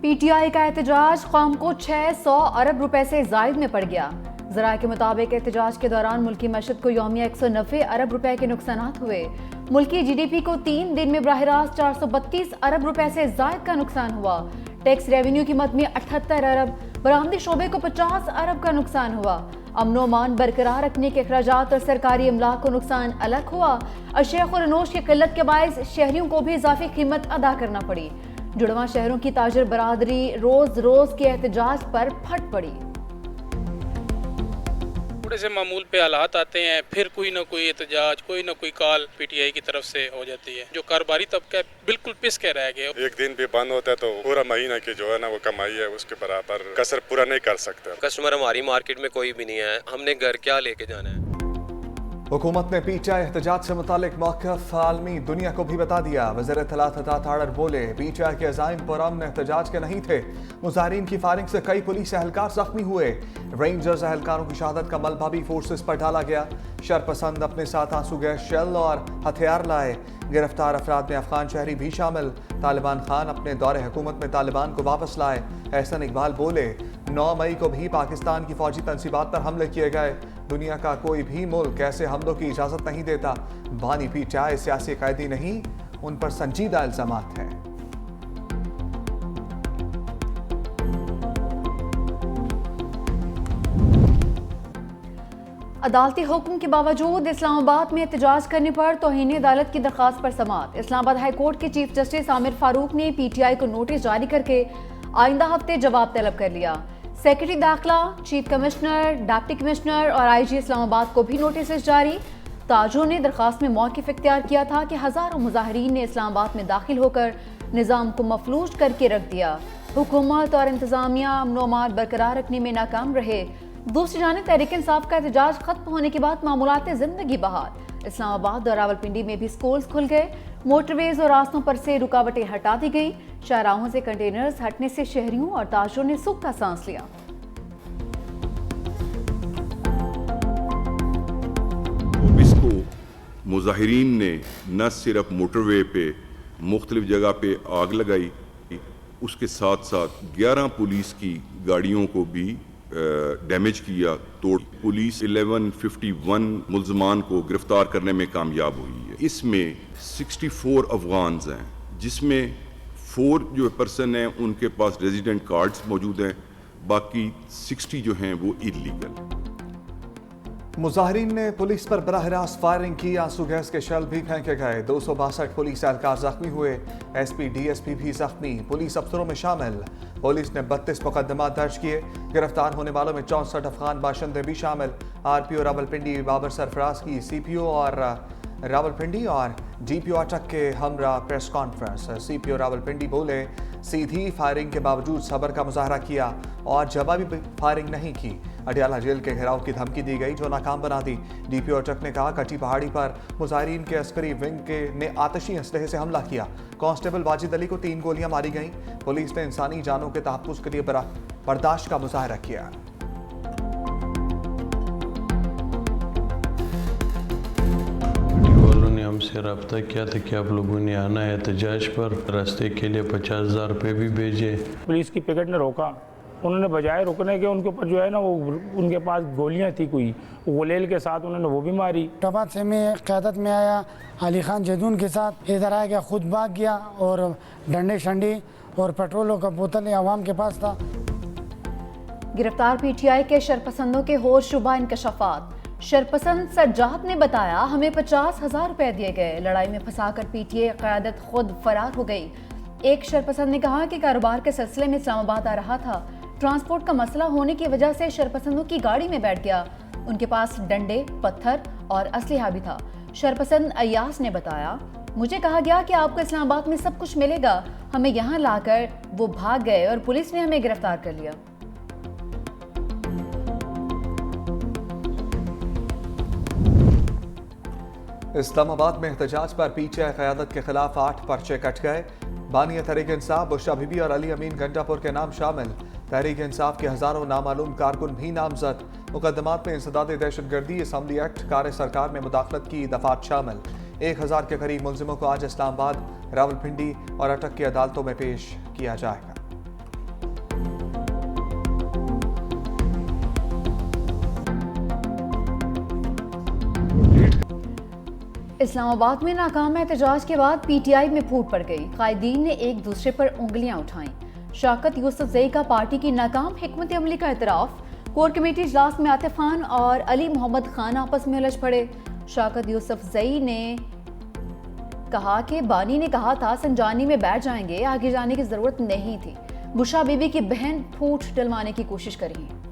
PTI का एहतजाज कौम को 600 अरब रुपए से जायद में पड़ गया। ज़राए के मुताबिक एहतजाज के दौरान मुल्की मशत को यौमिया 190 अरब रुपए के नुकसान हुए। मुल्की जीडीपी को 3 दिन में बराह रास्त 432 अरब रुपए से जायद का नुकसान हुआ। टैक्स रेवेन्यू कीमत में 78 अरब, बरामदी शोबे को 50 अरब का नुकसान हुआ। अमनो अमान बरकरार रखने के अखराजात और सरकारी अमलाक को नुकसान अलग हुआ। अशेख और अनोश की किल्लत के बायस शहरियों को भी इजाफी कीमत अदा करना पड़ी। जुड़वा शहरों की ताजर बरादरी रोज रोज के एहतजाज पर फट पड़ी। थोड़े से मामूल पे हालात आते हैं, फिर कोई ना कोई एहतजाज, कोई ना कोई कॉल पीटीआई की तरफ से हो जाती है। जो कारोबारी तबका बिल्कुल पिस के रह गए। एक दिन भी बंद होता है तो पूरा महीना की जो है ना वो कमाई है उसके बराबर कसर पूरा नहीं कर सकते। कस्टमर हमारी मार्केट में कोई भी नहीं है, हमने घर क्या लेके जाना है। हुकूमत ने पीटीआई एहतजाज से मुतालिक मौक़िफ़ आलमी दुनिया को भी बता दिया। वज़ीर इत्तलात ताड़र बोले, पीटीआई के अज़ाइम पुरअमन एहतजाज के नहीं थे। मुज़ाहिरीन की फायरिंग से कई पुलिस एहलकार जख्मी हुए। रेंजर्स एहलकारों की शहादत का मलबा भी फोर्सेस पर डाला गया। शरपसंद अपने साथ आंसू गैस शेल और हथियार लाए। गिरफ्तार अफराद में अफगान शहरी भी शामिल। तालिबान खान अपने दौरे हुकूमत में तालिबान को वापस लाए। एहसन इकबाल बोले, 9 मई को भी पाकिस्तान की फौजी तनसीबात पर हमले किए गए। दुनिया का कोई भी मुल्क ऐसे हमलों की इजाजत नहीं देता। बानी पीटीआई सियासी कैदी नहीं, उन पर संजीदा इल्जामात हैं। अदालती हुक्म के बावजूद इस्लामाबाद में एहतजाज करने पर तौहीन अदालत की दरख्वास्त पर समाअत। इस्लामाबाद हाई कोर्ट के चीफ जस्टिस आमिर फारूक ने पीटीआई को नोटिस जारी करके आइंदा हफ्ते जवाब तलब कर लिया। सेक्रेटरी दाखिला, चीफ कमिश्नर, डिप्टी कमिश्नर और आईजी इस्लामाबाद को भी नोटिस जारी। ताजों ने दरख्वास्त में मौक़िफ़ इख्तियार किया था कि हज़ारों मुजाहिरीन ने इस्लामाबाद में दाखिल होकर निज़ाम को मफलूज करके रख दिया। हुकूमत और इंतज़ामिया अमन अमान बरकरार रखने में नाकाम रहे। दूसरी जानिब तहरीक इंसाफ का एहतजाज खत्म होने के बाद मामूलात ज़िंदगी बहाल। इस्लामाबाद और रावलपिंडी में भी स्कूल्स खुल गए। मोटरवेज और रास्तों पर से रुकावटें हटा दी गई। शाहराहों से कंटेनर्स हटने से शहरियों और ताजरों ने सुख का सांस लिया। इसको मुजाहिरीन ने न सिर्फ मोटरवे पे मुख्तलिफ जगह पे आग लगाई, उसके साथ साथ 11 पुलिस की गाड़ियों को भी डैमेज किया, तोड़। पुलिस 1151 मुल्ज़मान को गिरफ्तार करने में कामयाब हुई है। इसमें 64 अफगान हैं, जिसमें 4 जो पर्सन हैं उनके पास रेजिडेंट कार्ड्स मौजूद हैं, बाकी 60 जो हैं वो इलीगल। मुजाहिरीन ने पुलिस पर बराह रास्त फायरिंग की। आंसू गैस के शेल भी फेंके गए। 262 पुलिस एहलकार जख्मी हुए। एसपी डीएसपी भी जख्मी, पुलिस अफसरों में शामिल। पुलिस ने 32 मुकदमा दर्ज किए। गिरफ्तार होने वालों में 64 अफगान बाशिंदे भी शामिल। आरपीओ रावलपिंडी बाबर सरफराज की सीपीओ और रावलपिंडी और डीपीओ अटक के हमरा प्रेस कॉन्फ्रेंस। सीपीओ रावलपिंडी बोले, सीधी फायरिंग के बावजूद सब्र का मुजाहरा किया और जवाबी फायरिंग नहीं की। अडियाला जेल के घेराव की धमकी दी गई जो नाकाम बना दी। डीपीओ अटक ने कहा, कटी पहाड़ी पर मुजाहिरीन के अस्करी विंग ने आतशी असलहे से हमला किया। कांस्टेबल वाजिद अली को 3 गोलियां मारी गईं। पुलिस ने इंसानी जानों के तहफ़्फ़ुज़ के लिए बर्दाश्त का मुजाहरा किया। हमसे रब्ता किया था कि आप लोगों ने आना है एहतजाज पर। रास्ते के लिए 50,000 रुपये भी भेजे। पुलिस की पिकेट ने रोका। उन्होंने बजाय रुकने के उनके ऊपर जो है ना वो उनके पास गोलियां थी, कोई गोलेल के साथ उन्होंने वो भी मारी। टबात से मैं क़यादत में आया, अली खान जैदून के साथ इधर आ गया, खुद भाग गया और डंडे शंडी और पेट्रोलों का बोतल आवाम के पास था। गिरफ्तार पीटीआई के शरपसंदों के होश शुबा इंकशाफात। शरपसंद सज्जाद ने बताया, हमें 50,000 रुपए दिए गए। लड़ाई में फंसाकर पीटीआई क़यादत खुद फरार हो गई। एक शरपसंद ने कहा कि कारोबार के सिलसिले में इस्लामाबाद आ रहा था। ट्रांसपोर्ट का मसला होने की वजह से शरपसंदों की गाड़ी में बैठ गया। उनके पास डंडे, पत्थर और असलहा भी था। शरपसंद अयास ने बताया, मुझे कहा गया कि आपको इस्लामाबाद में सब कुछ मिलेगा। हमें यहाँ लाकर वो भाग गए और पुलिस ने हमें गिरफ्तार कर लिया। इस्लामाबाद में एहतजाज पर पीटीआई क़यादत के खिलाफ 8 पर्चे कट गए। बानी तहरीक इंसाफ बुशरा बीबी और अली अमीन गंडापुर के नाम शामिल। तहरीक इंसाफ के हज़ारों नामालूम कारकुन भी नामजद। मुकदमात में इंसदाद दहशतगर्दी, असम्बली एक्ट, कार्य सरकार में मुदाखलत की दफात शामिल। 1000 के करीब मुलजिमों को आज इस्लामाबाद, रावलपिंडी और अटक की अदालतों में पेश किया जाएगा। इस्लामाबाद में नाकाम एहतजाज के बाद पीटीआई में फूट पड़ गई। कायदीन ने एक दूसरे पर उंगलियां उठाईं। शौकत यूसुफजई का पार्टी की नाकाम हिकमत अमली का एतराफ। कोर कमेटी इजलास में आतिफ खान और अली मोहम्मद खान आपस में उलझ पड़े। शौकत यूसुफजई ने कहा कि बानी ने कहा था संजानी में बैठ जाएंगे, आगे जाने की जरूरत नहीं थी। बुशा बीबी की बहन फूट डलवाने की कोशिश कर रही है।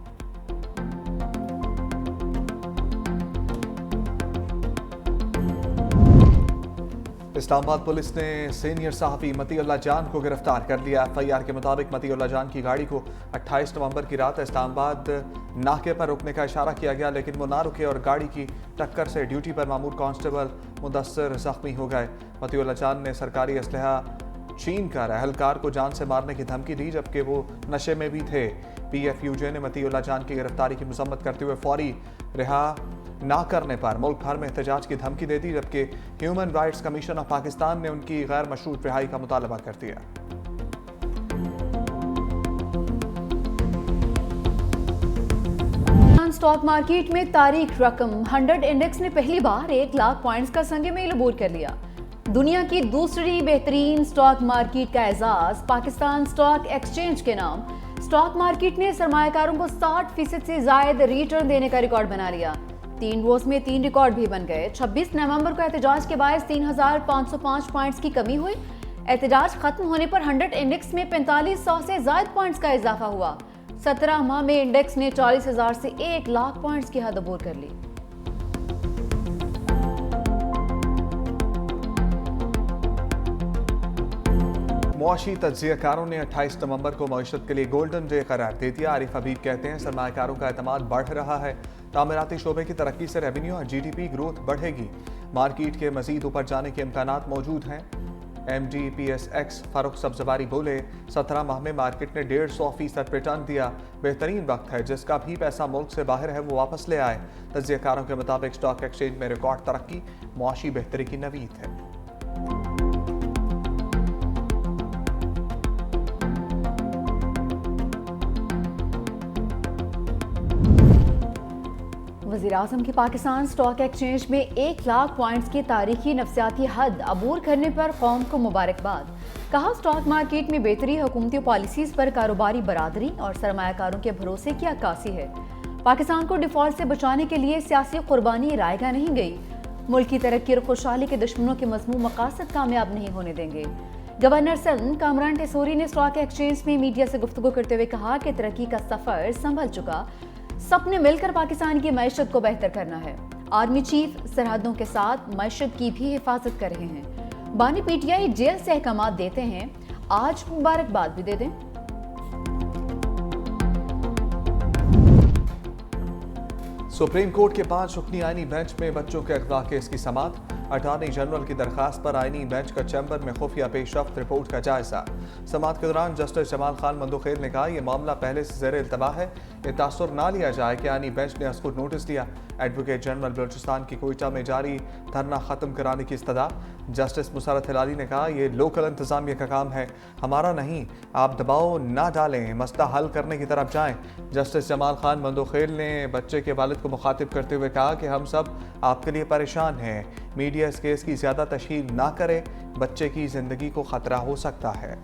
इस्लामाबाद पुलिस ने सीनियर सहाफ़ी मतीउल्लाह जान को गिरफ्तार कर लिया। एफआईआर के मुताबिक मतीउल्लाह जान की गाड़ी को 28 नवंबर की रात इस्लामाबाद नाके पर रुकने का इशारा किया गया, लेकिन वो ना रुके और गाड़ी की टक्कर से ड्यूटी पर मामूर कांस्टेबल मुदस्सिर जख्मी हो गए। मतीउल्लाह जान ने सरकारी असलहा छीन कर अहलकार को जान से मारने की धमकी दी, जबकि वो नशे में भी थे। PFUJ ने मतीउल्लाह जान की गिरफ्तारी की मजम्मत करते हुए फौरी रिहा ना करने पर मुल्क भर में एहतजाज की धमकी दे दी, जबकि human rights commission of Pakistan ने उनकी गैर मशरूत रिहाई का मुतालबा कर दिया। स्टॉक मार्केट में तारीख रकम 100 इंडेक्स ने पहली बार 1 लाख पॉइंट्स का संग मील अबूर कर लिया। दुनिया की दूसरी बेहतरीन स्टॉक मार्केट का एजाज पाकिस्तान स्टॉक एक्सचेंज के नाम। स्टॉक मार्केट ने सरमायाकारों को 60% से ज्यादा रिटर्न देने का रिकॉर्ड बना लिया। 3 रोज में 3 रिकॉर्ड भी बन गए। 26 नवंबर को एहतजाज के बायस 3505 पॉइंट्स की कमी हुई। एहतजाज खत्म होने पर 100 इंडेक्स में 4500 से ज्यादा पॉइंट्स का इजाफा हुआ। 17 माह में इंडेक्स ने 40,000 से 1 लाख पॉइंट्स की हद अबूर कर ली। मुआशी तज्जियाकारों ने 28 नवंबर को मईशत के लिए गोल्डन डे करार दे दिया। आरिफ हबीब कहते हैं सरमायाकारों का एतमाद बढ़ रहा है। तामीराती शोबे की तरक्की से रेवेन्यू और GDP ग्रोथ बढ़ेगी। मार्केट के मजीद ऊपर जाने के इम्कानात मौजूद हैं। MDPSX फारूक सब्जवारी बोले 17 माह में मार्केट ने 150% रिटर्न दिया। बेहतरीन वक्त है, जिसका भी पैसा मुल्क से बाहर है वो वापस ले आए। तज्जियाकारों के मुताबिक स्टॉक एक्सचेंज में रिकॉर्ड तरक्की मुआशी बेहतरी की नवीद है। वज़ीर-ए-आज़म की पाकिस्तान स्टॉक एक्सचेंज में 1 लाख पॉइंट्स की तारीखी नफसियाती हद अबूर करने पर कौम को मुबारकबाद। कहा स्टॉक मार्केट में बेहतरी हुकूमती पॉलिसीज पर कारोबारी बरादरी और सरमायाकारों के भरोसे की अक्कासी है। पाकिस्तान को डिफॉल्ट से बचाने के लिए सियासी कुर्बानी रायगा नहीं गई। मुल्क की तरक्की और खुशहाली के दुश्मनों के मज़मूम मकासद कामयाब नहीं होने देंगे। गवर्नर सिंध कामरान टेसोरी ने स्टॉक एक्सचेंज में मीडिया से गुफ्तगू करते हुए कहा कि तरक्की का सफर संभल चुका। सबने मिलकर पाकिस्तान की मैशत को बेहतर करना है। आर्मी चीफ सरहदों के साथ मैशत की भी हिफाजत कर रहे हैं। बानी PTI जेल से अहकामात देते हैं, आज मुबारकबाद भी दे दें। सुप्रीम कोर्ट के 5 रुकनी आईनी बेंच में बच्चों के अगवा केस की समाअत। अटॉर्नी जनरल की दरखास्त पर आईनी बेंच का चैम्बर में खुफिया पेशरफ्त रिपोर्ट का जायजा। समाअत के दौरान जस्टिस जमाल खान मंदोखेर ने कहा यह मामला पहले से ज़ेर इल्तवा है, ये तासुर ना लिया जाए कि आईनी बेंच ने असकुर नोटिस दिया। एडवोकेट जनरल बलूचिस्तान की कोयटा में जारी धरना ख़त्म कराने की इस्तदा। जस्टिस मुसरत हिलाली ने कहा यह लोकल इंतज़ामिया का काम है, हमारा नहीं, आप दबाव ना डालें, मसला हल करने की तरफ जाएं। जस्टिस जमाल खान मंदोखेर ने बच्चे के वालिद को मुखातिब करते हुए कहा कि हम सब आपके लिए परेशान हैं, मीडिया इस केस की ज़्यादा तशहीर ना करे, बच्चे की ज़िंदगी को ख़तरा हो सकता है।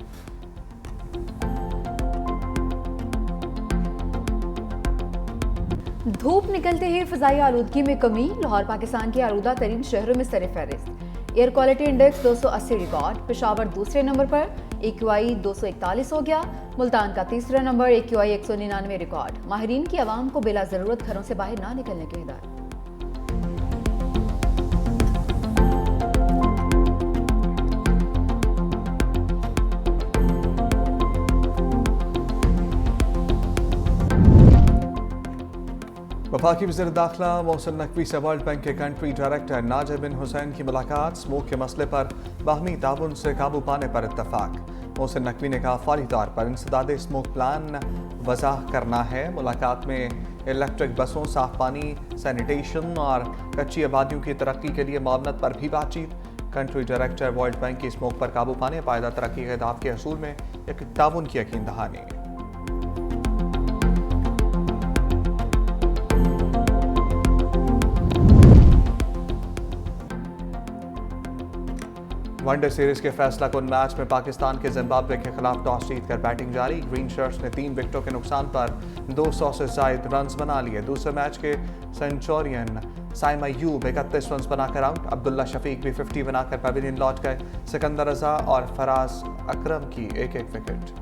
धूप निकलते ही फ़िज़ाई आलूदगी में कमी। लाहौर पाकिस्तान के आलूदा तरीन शहरों में सर फहरिस्त। Air quality index 280 record. Peshawar दूसरे नंबर पर, AQI 241 हो गया। मुल्तान का तीसरा नंबर, AQI 199 रिकॉर्ड। माहिरीन की आवाम को बिला ज़रूरत घरों से बाहर ना निकलने की हिदायत। वफाकी वज़ीर दाखिला मोहसिन नकवी से वर्ल्ड बैंक के कंट्री डायरेक्टर नाजिर बिन हुसैन की मुलाकात। स्मोक के मसले पर बाहमी ताउन से काबू पाने पर इत्तफाक। मोहसिन नकवी ने कहा फौरी तौर पर इंसदाद स्मोक प्लान वज़ाह करना है। मुलाकात में इलेक्ट्रिक बसों, साफ पानी, सैनिटेशन और कच्ची आबादियों की तरक्की के लिए मामलत पर भी बातचीत। कंट्री डायरेक्टर वर्ल्ड बैंक की स्मोक पर काबू पाने, पायदा तरक्की के अहदाफ के हसूल में एक ताउन की यकीन दहानी। वनडे सीरीज के फैसला कुन मैच में पाकिस्तान के जिम्बाब्वे के खिलाफ टॉस जीतकर बैटिंग जारी। ग्रीन शर्ट्स ने 3 विकेटों के नुकसान पर 200 से ज्यादा रन बना लिए। दूसरे मैच के सेंचुरियन साइम अय्यूब 31 रन बनाकर आउट। अब्दुल्ला शफीक भी 50 बनाकर पवेलियन लौट गए। सिकंदर रजा और फराज अकरम की एक विकेट।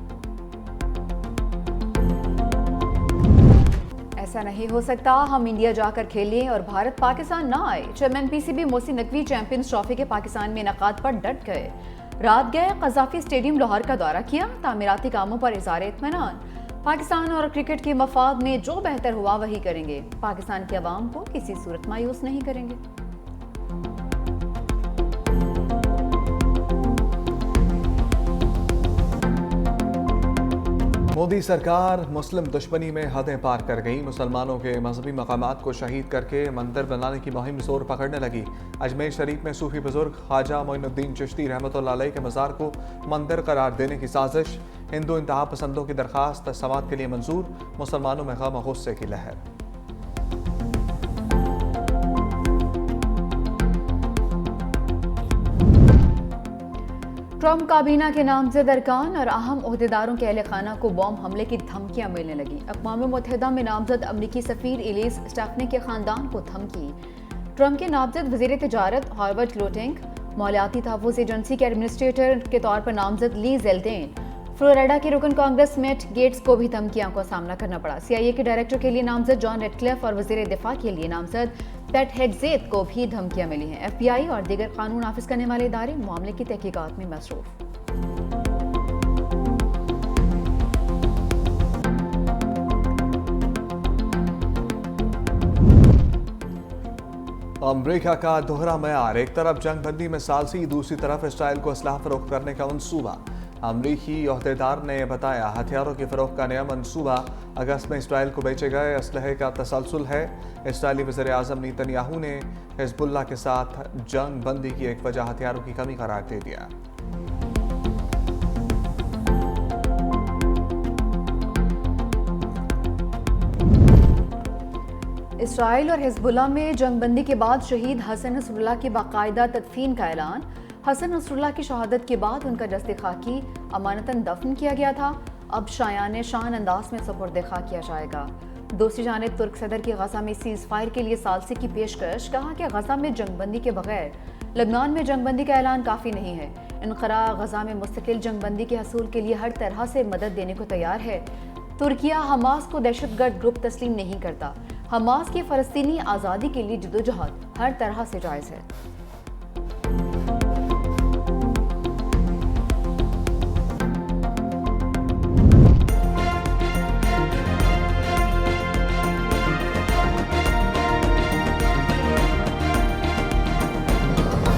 ऐसा नहीं हो सकता, हम इंडिया जाकर खेलें और भारत पाकिस्तान ना आए। Chairman PCB Mohsin Naqvi champions trophy के पाकिस्तान में इनेकाद पर डट गए। रात गए कज़ाफी स्टेडियम लाहौर का दौरा किया। तामीराती कामों पर इज़हार इत्मीनान। पाकिस्तान और क्रिकेट के मफाद में जो बेहतर हुआ वही करेंगे। पाकिस्तान के अवाम को किसी सूरत मायूस नहीं करेंगे। मोदी सरकार मुस्लिम दुश्मनी में हदें पार कर गई। मुसलमानों के मजहबी मकामात को शहीद करके मंदिर बनाने की मुहिम जोर पकड़ने लगी। अजमेर शरीफ में सूफी बुजुर्ग ख्वाजा मोइनुद्दीन चिश्ती रहमतुल्लाह अलैह के मज़ार को मंदिर करार देने की साजिश। हिंदू इंतहा पसंदों की दरख्वास्त समाअत के लिए मंजूर। मुसलमानों में गम गुस्से की लहर। ट्रम्प काबीना के नामजद अरकान और अहम ओहदेदारों के अहल खाना को बॉम्ब हमले की धमकियां मिलने लगी। अक़वाम मुत्तहिदा में नामजद अमरीकी सफ़ीर इलीस स्टेफनी के ख़ानदान को धमकी। ट्रम्प के नामजद वज़ीर तिजारत हॉवर्ड ग्लोटिंग, मौलियाती तहफ़्फ़ुज़ एजेंसी के एडमिनिस्ट्रेटर के तौर पर नामजद ली ज़ेल्डेन, फ्लोरिडा के रुकन कांग्रेस मेट गेट्स को भी धमकियों का सामना करना पड़ा। CIA के डायरेक्टर के लिए नामजद जॉन रेडक्लिफ और वज़ीर दिफा के लिए नामजद पेट हेग्जेत को भी धमकियां मिली हैं। FBI और दीगर कानून नाफिज करने वाले इदारे मामले की तहकीकात में मसरूफ। अमरीका का दोहरा मयार। एक तरफ जंग बंदी में सालसी, दूसरी तरफ इसराइल को असलाह फरोख्त करने का मंसूबा। अमरीकी ओहदेदार ने बताया हथियारों की फरोख्त का नया मंसूबा अगस्त में इसराइल को बेचे गए असलहे का तसलसल है। इसराइली वज़ीर आज़म नेतन्याहू ने हिज़्बुल्लाह के साथ जंग बंदी की एक वजह हथियारों की कमी करार दे दिया। इसराइल और हिज़्बुल्लाह में जंगबंदी के बाद शहीद हसन नसरुल्लाह की बाकायदा तदफीन का ऐलान। हसन नसरुल्लाह की शहादत के बाद उनका जस्द खाकी अमानतन दफन किया गया था। अब शायान शान अंदाज में सुपुर्द खा किया जाएगा। दूसरी जानिब तुर्क सदर की गजा में सीज़ फायर के लिए सालसी की पेशकश। कहा कि गजा में जंगबंदी के बगैर लबनान में जंगबंदी का ऐलान काफ़ी नहीं है। इनक़रा गजा में मुस्तकिल जंगबंदी के हसूल के लिए हर तरह से मदद देने को तैयार है। तुर्किया हमास को दहशतगर्द ग्रुप तस्लीम नहीं करता। हमास की फ़लस्तीनी आज़ादी के लिए जदोजहद हर तरह से जायज़ है।